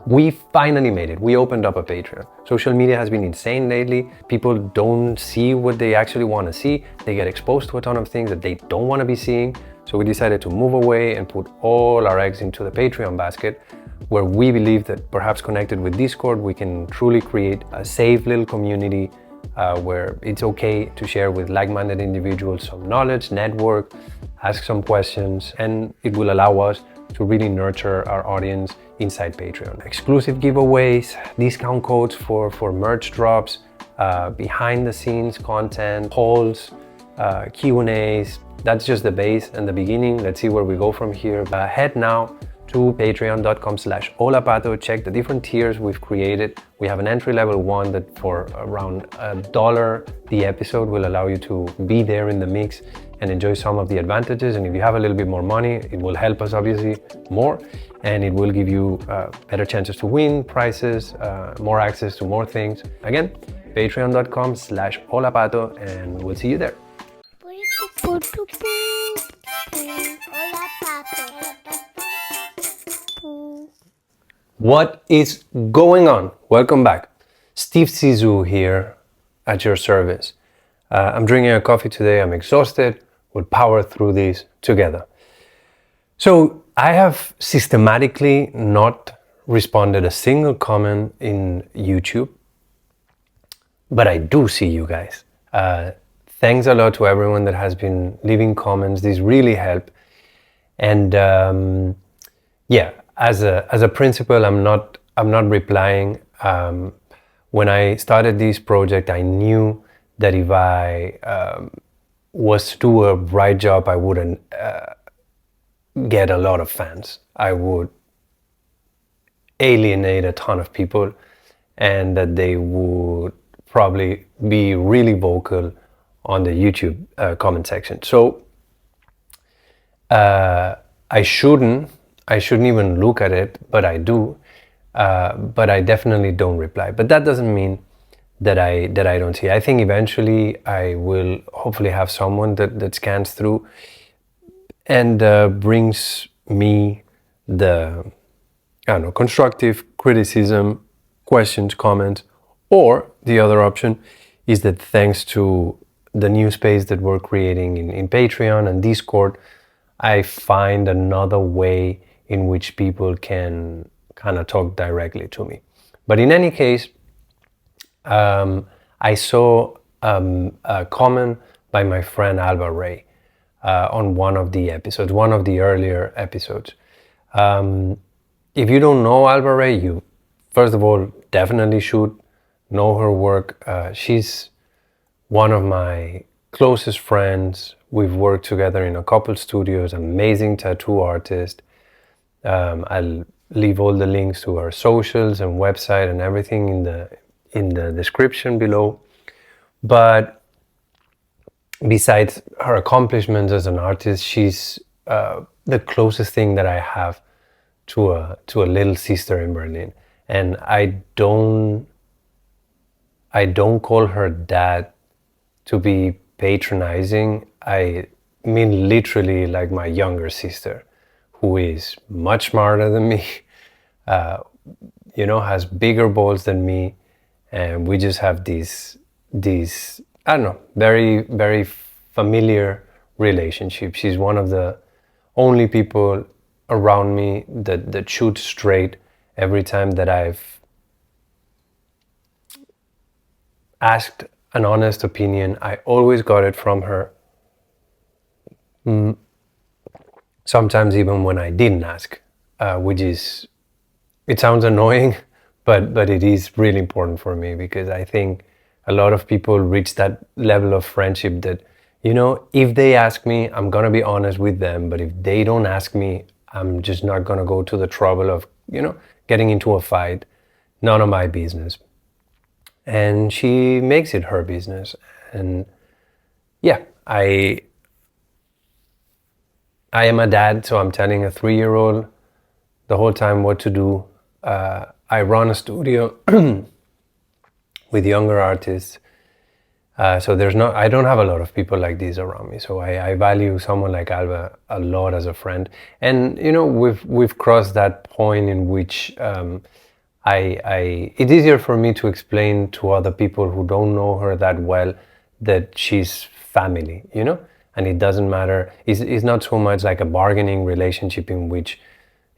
We finally made it. We opened up a Patreon. Social media has been insane lately. People don't see what they actually want to see. They get exposed to a ton of things that they don't want to be seeing. So we decided to move away and put all our eggs into the Patreon basket, where we believe that perhaps connected with Discord, we can truly create a safe little community where it's okay to share with like-minded individuals some knowledge, network, ask some questions, and it will allow us to really nurture our audience inside Patreon. Exclusive giveaways, discount codes for merch drops, behind the scenes content, polls, Q&As. That's just the base and the beginning. Let's see where we go from here. Head now to patreon.com/Hola Pato. Check the different tiers we've created. We have an entry-level one that for around $1 the episode will allow you to be there in the mix and enjoy some of the advantages. And if you have a little bit more money, it will help us obviously more, and it will give you better chances to win prizes, more access to more things. Again, patreon.com/Hola Pato, and we'll see you there. What is going on? Welcome back. Steve Zissou here at your service. I'm drinking a coffee today. I'm exhausted. We'll power through this together. So I have systematically not responded a single comment in YouTube, but I do see you guys. Thanks a lot to everyone that has been leaving comments. These really help. And yeah, as a principle, I'm not replying. When I started this project, I knew that if I was to do a right job, I wouldn't get a lot of fans. I would alienate a ton of people, and that they would probably be really vocal on the YouTube comment section. So I shouldn't even look at it, but I do. But I definitely don't reply. But that doesn't mean that I don't see. I think eventually I will hopefully have someone that scans through and brings me the, I don't know, constructive criticism, questions, comments. Or the other option is that thanks to the new space that we're creating in Patreon and Discord, I find another way in which people can kind of talk directly to me. But in any case, I saw a comment by my friend Alba Rey on one of the episodes, one of the earlier episodes. If you don't know Alba Rey, you first of all definitely should know her work. She's one of my closest friends. We've worked together in a couple studios, amazing tattoo artist. I'll leave all the links to her socials and website and everything in the description below. But besides her accomplishments as an artist, she's the closest thing that I have to a little sister in Berlin. And I don't call her dad to be patronizing. I mean literally like my younger sister, who is much smarter than me, has bigger balls than me, and we just have these I don't know, very, very familiar relationship. She's one of the only people around me that shoots straight. Every time that I've asked an honest opinion, I always got it from her. Sometimes even when I didn't ask, which is, it sounds annoying, but it is really important for me, because I think a lot of people reach that level of friendship that, if they ask me, I'm gonna be honest with them, but if they don't ask me, I'm just not gonna go to the trouble of, getting into a fight. None of my business. And she makes it her business. And yeah, I am a dad, so I'm telling a 3-year-old the whole time what to do. I run a studio with younger artists. So I don't have a lot of people like this around me. So I value someone like Alba a lot as a friend. And we've crossed that point in which it's easier for me to explain to other people who don't know her that well that she's family, you know? And it doesn't matter, it's not so much like a bargaining relationship in which,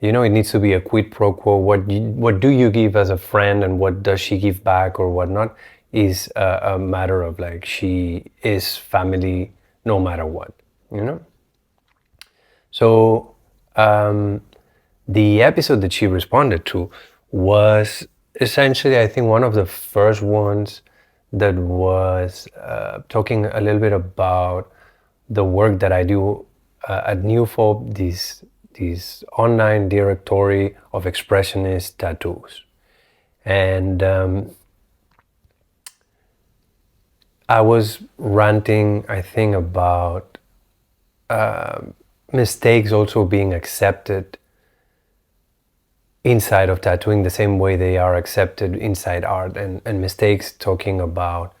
you know, it needs to be a quid pro quo. What do you give as a friend and what does she give back or whatnot is a matter of like, she is family no matter what, you know? So the episode that she responded to was essentially, I think, one of the first ones that was talking a little bit about the work that I do at Newfob, this online directory of expressionist tattoos. And I was ranting, I think, about mistakes also being accepted inside of tattooing the same way they are accepted inside art, and mistakes talking about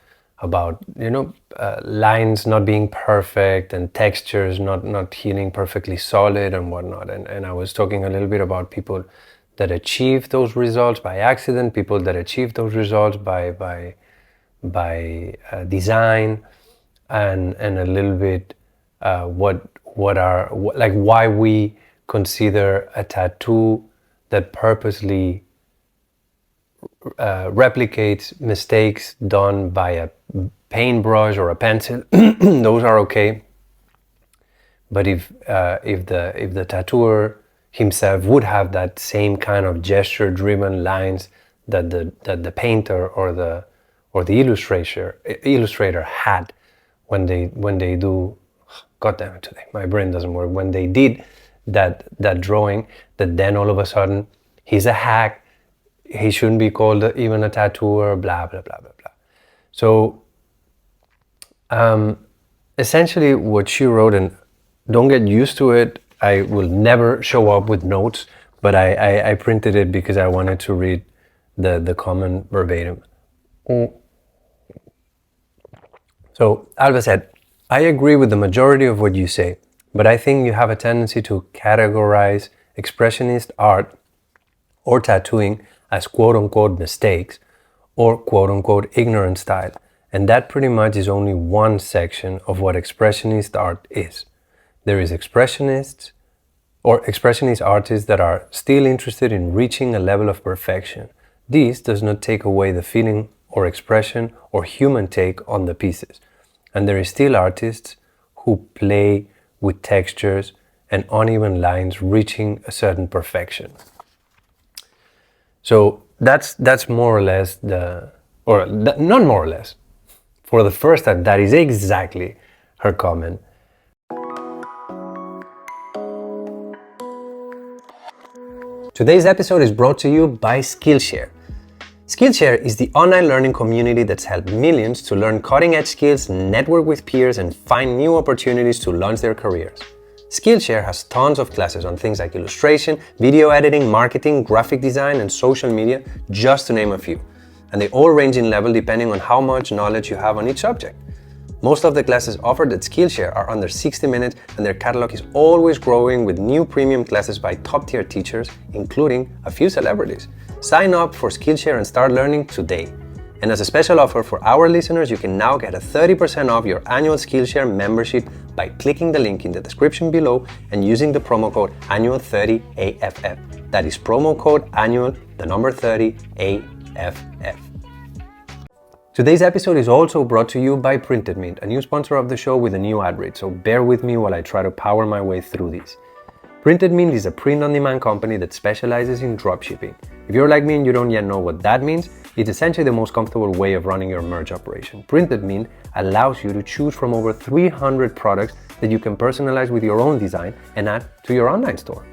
you know, lines not being perfect and textures not healing perfectly solid and whatnot, and I was talking a little bit about people that achieve those results by accident, people that achieve those results by design, and a little bit why we consider a tattoo that purposely replicates mistakes done by a paintbrush or a pencil. Those are okay, but if the tattooer himself would have that same kind of gesture-driven lines that the painter or the illustrator had when they do, God damn it, today my brain doesn't work, when they did that drawing, that then all of a sudden he's a hack, he shouldn't be called even a tattooer, blah blah blah blah blah. So essentially what she wrote, and don't get used to it, I will never show up with notes, but I printed it because I wanted to read the comment verbatim. So Alba said, I agree with the majority of what you say, but I think you have a tendency to categorize expressionist art or tattooing as quote-unquote mistakes or quote-unquote ignorant style, and that pretty much is only one section of what expressionist art is. There is expressionist artists that are still interested in reaching a level of perfection. This does not take away the feeling or expression or human take on the pieces. And there is still artists who play with textures and uneven lines reaching a certain perfection. So that's more or less not more or less. For the first time, that is exactly her comment. Today's episode is brought to you by Skillshare. Skillshare is the online learning community that's helped millions to learn cutting-edge skills, network with peers, and find new opportunities to launch their careers. Skillshare has tons of classes on things like illustration, video editing, marketing, graphic design, and social media, just to name a few. And they all range in level depending on how much knowledge you have on each subject. Most of the classes offered at Skillshare are under 60 minutes, and their catalog is always growing with new premium classes by top-tier teachers, including a few celebrities. Sign up for Skillshare and start learning today. And as a special offer for our listeners, you can now get a 30% off your annual Skillshare membership by clicking the link in the description below and using the promo code annual30AFF. That is promo code annual, the number 30 AFF. Today's episode is also brought to you by Printed Mint, a new sponsor of the show with a new ad read, so bear with me while I try to power my way through these. Printed Mint is a print-on-demand company that specializes in dropshipping. If you're like me and you don't yet know what that means, it's essentially the most comfortable way of running your merch operation. Printed Mint allows you to choose from over 300 products that you can personalize with your own design and add to your online store.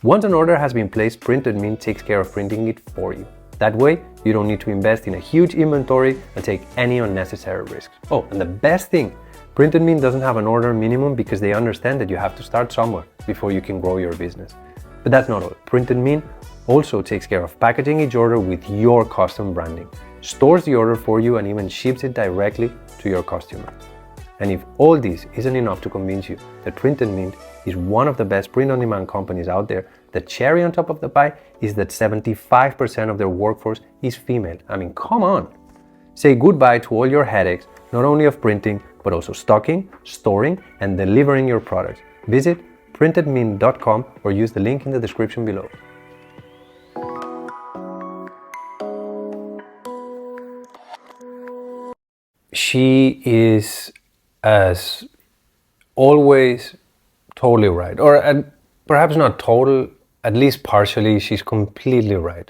Once an order has been placed, Printed Mint takes care of printing it for you. That way, you don't need to invest in a huge inventory and take any unnecessary risks. Oh, and the best thing, Printed Mint doesn't have an order minimum because they understand that you have to start somewhere before you can grow your business. But that's not all. Printed Mint also takes care of packaging each order with your custom branding, stores the order for you, and even ships it directly to your customer. And if all this isn't enough to convince you that Printed Mint is one of the best print-on-demand companies out there, the cherry on top of the pie is that 75% of their workforce is female. I mean, come on. Say goodbye to all your headaches, not only of printing, but also stocking, storing, and delivering your products. Visit printedmean.com or use the link in the description below. She is, as always, totally right. Or perhaps not total, at least partially, she's completely right.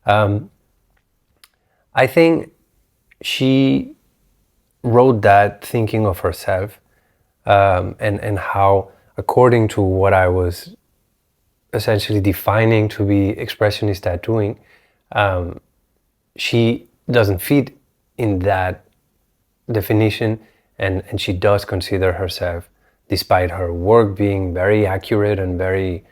I think she wrote that thinking of herself and how, according to what I was essentially defining to be expressionist tattooing, she doesn't fit in that definition, and she does consider herself, despite her work being very accurate and very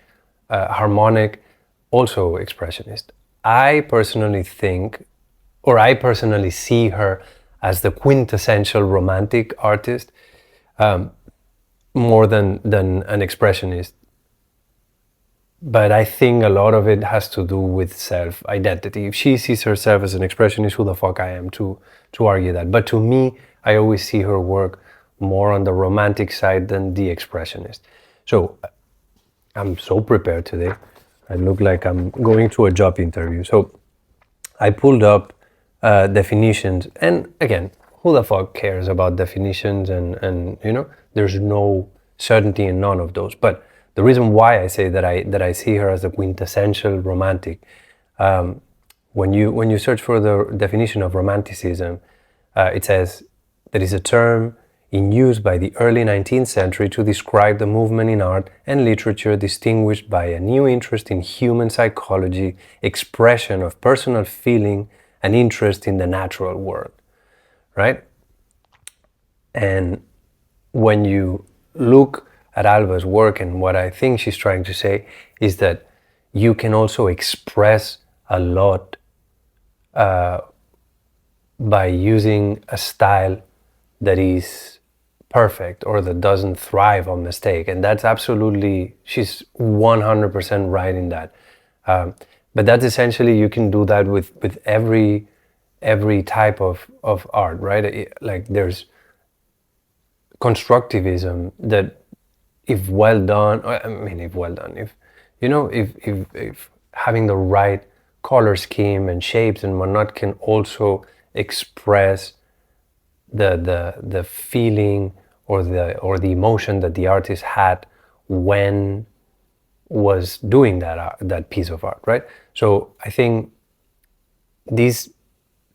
harmonic, also expressionist. I personally think, or I personally see her as the quintessential romantic artist, more than an expressionist. But I think a lot of it has to do with self-identity. If she sees herself as an expressionist, who the fuck I am to argue that? But to me, I always see her work more on the romantic side than the expressionist. So I'm so prepared today. I look like I'm going to a job interview. So I pulled up definitions, and again, who the fuck cares about definitions? And you know, there's no certainty in none of those. But the reason why I say that I see her as a quintessential romantic, when you search for the definition of romanticism, it says that is a term in use by the early 19th century to describe the movement in art and literature distinguished by a new interest in human psychology, expression of personal feeling, and interest in the natural world, right? And when you look at Alba's work, and what I think she's trying to say is that you can also express a lot by using a style that is perfect or that doesn't thrive on mistake. And that's absolutely, she's 100% right in that. But that's essentially, you can do that with every type of art, right? Like there's constructivism that, if well done, if you know, if having the right color scheme and shapes and whatnot, can also express the feeling or the emotion that the artist had when was doing that piece of art, right? So I think this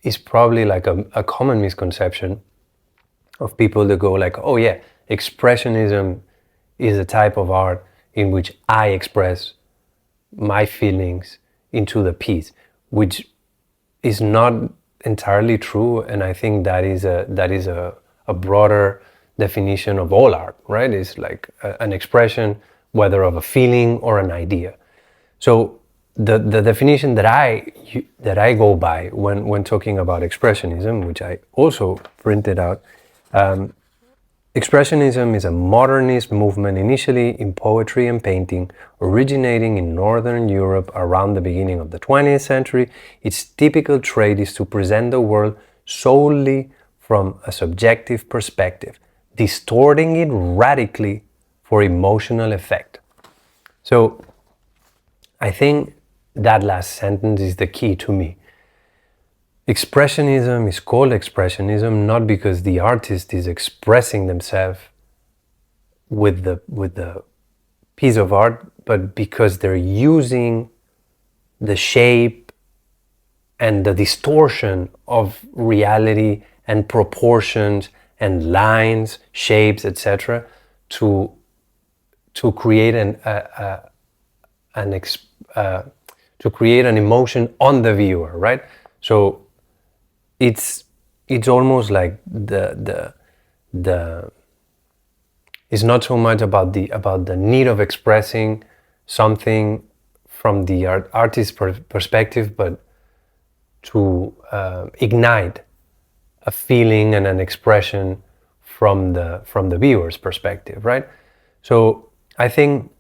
is probably like a common misconception of people that go like, oh yeah, expressionism is a type of art in which I express my feelings into the piece, which is not entirely true. And I think that is a broader definition of all art, right? It's like an expression, whether of a feeling or an idea. So the definition that I go by when talking about expressionism, which I also printed out, expressionism is a modernist movement initially in poetry and painting, originating in Northern Europe around the beginning of the 20th century. Its typical trait is to present the world solely from a subjective perspective, distorting it radically for emotional effect. So I think that last sentence is the key to me. Expressionism is called expressionism not because the artist is expressing themselves with the piece of art, but because they're using the shape and the distortion of reality and proportions and lines, shapes, etc., to create to create an emotion on the viewer, right? So it's almost like it's not so much about the need of expressing something from the artist's perspective, but to ignite a feeling and an expression from the viewer's perspective, right? So I think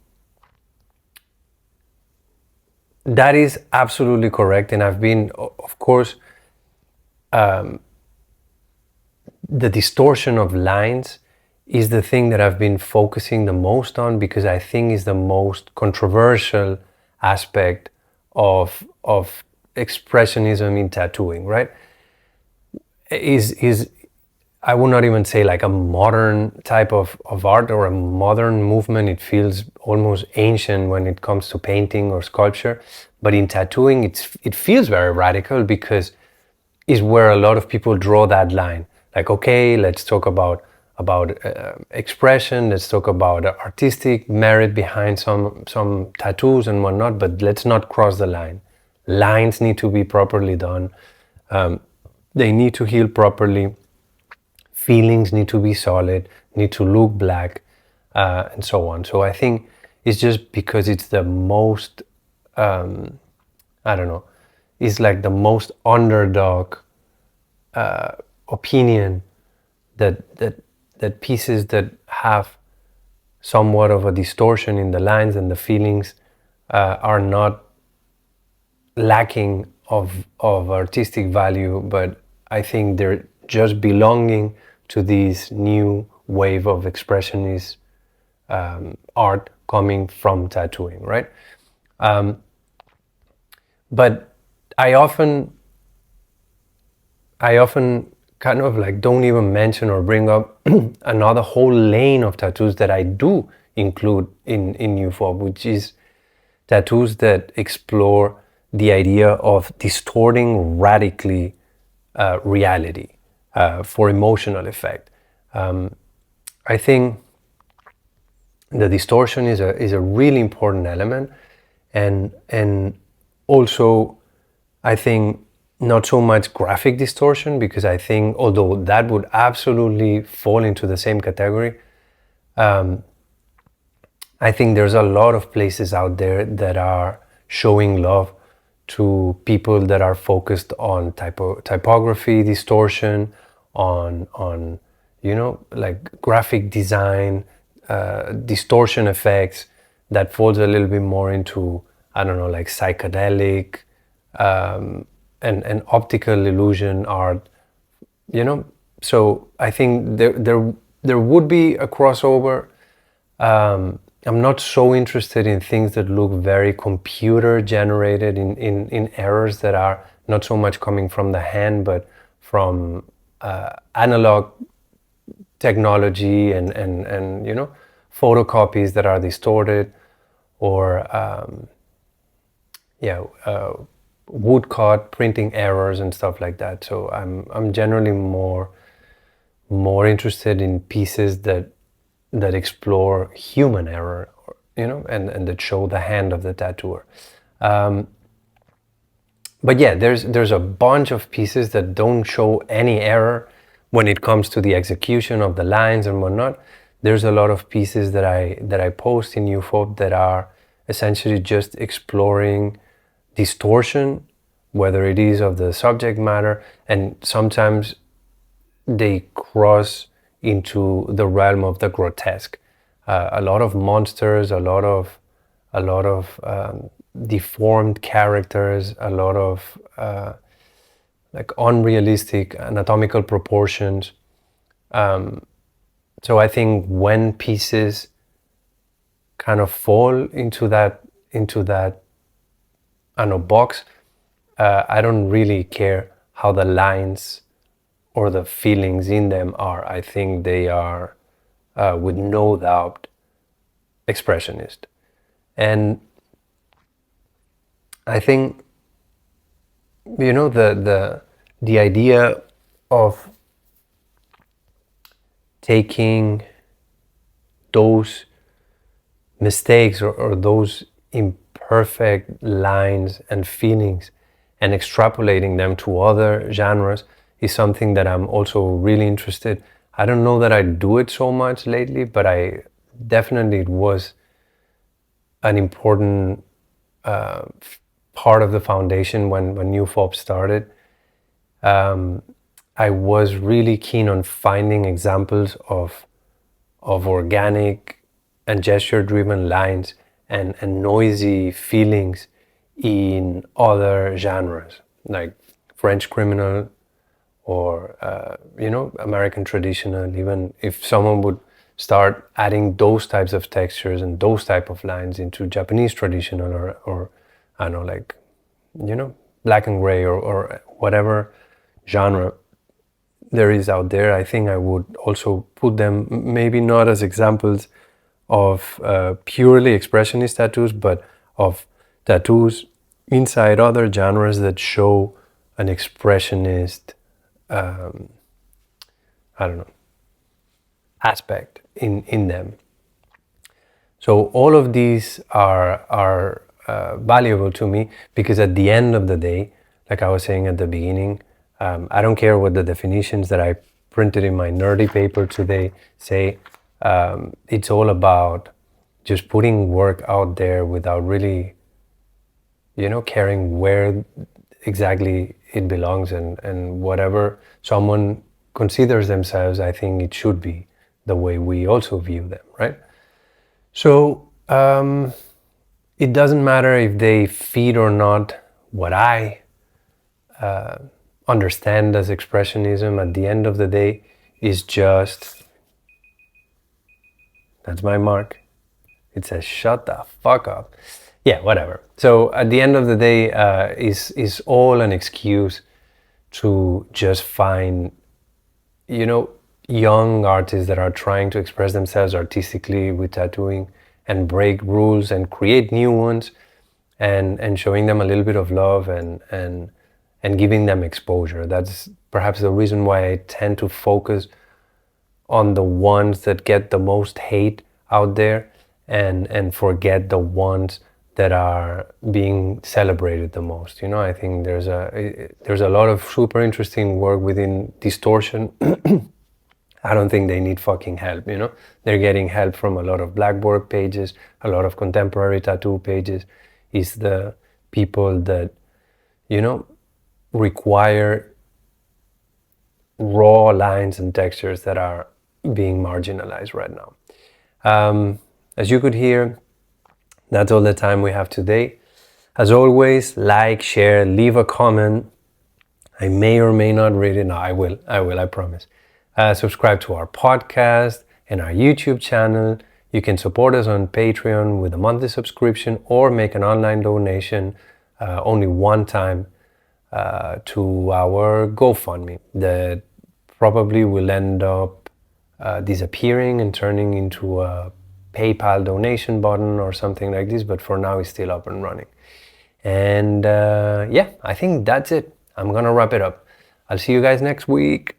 That is absolutely correct, and I've been, of course, the distortion of lines is the thing that I've been focusing the most on, because I think is the most controversial aspect of expressionism in tattooing, right? Is I would not even say like a modern type of art or a modern movement. It feels almost ancient when it comes to painting or sculpture. But in tattooing, it feels very radical, because is where a lot of people draw that line. Like, okay, let's talk about expression. Let's talk about artistic merit behind some tattoos and whatnot. But let's not cross the line. Lines need to be properly done. They need to heal properly. Feelings need to be solid, need to look black, and so on. So I think it's just because it's the most, I don't know, it's like the most underdog opinion that pieces that have somewhat of a distortion in the lines and the feelings are not lacking of artistic value, but I think they're just belonging to this new wave of expressionist art coming from tattooing, right? But I often kind of like don't even mention or bring up another whole lane of tattoos that I do include in UFOB, which is tattoos that explore the idea of distorting radically reality for emotional effect. I think the distortion is a really important element, and also I think not so much graphic distortion, because I think although that would absolutely fall into the same category, I think there's a lot of places out there that are showing love to people that are focused on typography distortion, on like graphic design, distortion effects that falls a little bit more into, I don't know, like psychedelic and optical illusion art, So I think there would be a crossover. I'm not so interested in things that look very computer generated, in errors that are not so much coming from the hand, but from analog technology and photocopies that are distorted, or woodcut printing errors and stuff like that. So I'm generally more interested in pieces that explore human error, and that show the hand of the tattooer. But yeah, there's a bunch of pieces that don't show any error when it comes to the execution of the lines and whatnot. There's a lot of pieces that I post in UFO that are essentially just exploring distortion, whether it is of the subject matter, and sometimes they cross into the realm of the grotesque. A lot of monsters, a lot of deformed characters, a lot of like unrealistic anatomical proportions. So I think when pieces kind of fall into that I don't know, box, I don't really care how the lines or the feelings in them are. I think they are, with no doubt, expressionist. And I think, the idea of taking those mistakes or those imperfect lines and feelings and extrapolating them to other genres is something that I'm also really interested. I don't know that I do it so much lately, but it was an important part of the foundation when UFOP started. I was really keen on finding examples of organic and gesture-driven lines and noisy feelings in other genres, like French criminal or, American traditional. Even if someone would start adding those types of textures and those type of lines into Japanese traditional or I don't know, like, black and gray or whatever genre there is out there, I think I would also put them maybe not as examples of purely expressionist tattoos, but of tattoos inside other genres that show an expressionist, I don't know, aspect in them. So all of these are valuable to me because at the end of the day, like I was saying at the beginning, I don't care what the definitions that I printed in my nerdy paper today say. It's all about just putting work out there without really, caring where exactly it belongs and whatever someone considers themselves, I think it should be the way we also view them, right? So it doesn't matter if they feed or not what I understand as expressionism. At the end of the day, is just, that's my mark. It says shut the fuck up. Yeah, whatever. So at the end of the day, is all an excuse to just find, young artists that are trying to express themselves artistically with tattooing and break rules and create new ones, and showing them a little bit of love and giving them exposure. That's perhaps the reason why I tend to focus on the ones that get the most hate out there and forget the ones that are being celebrated the most. I think there's a lot of super interesting work within distortion. I don't think they need fucking help, They're getting help from a lot of Blackboard pages, a lot of contemporary tattoo pages. Is the people that, require raw lines and textures that are being marginalized right now. As you could hear, that's all the time we have today. As always, like, share, leave a comment. I may or may not read it. No, I will, I promise. Subscribe to our podcast and our YouTube channel. You can support us on Patreon with a monthly subscription or make an online donation only one time to our GoFundMe that probably will end up disappearing and turning into a PayPal donation button or something like this, but for now it's still up and running. And yeah, I think that's it. I'm gonna wrap it up. I'll see you guys next week.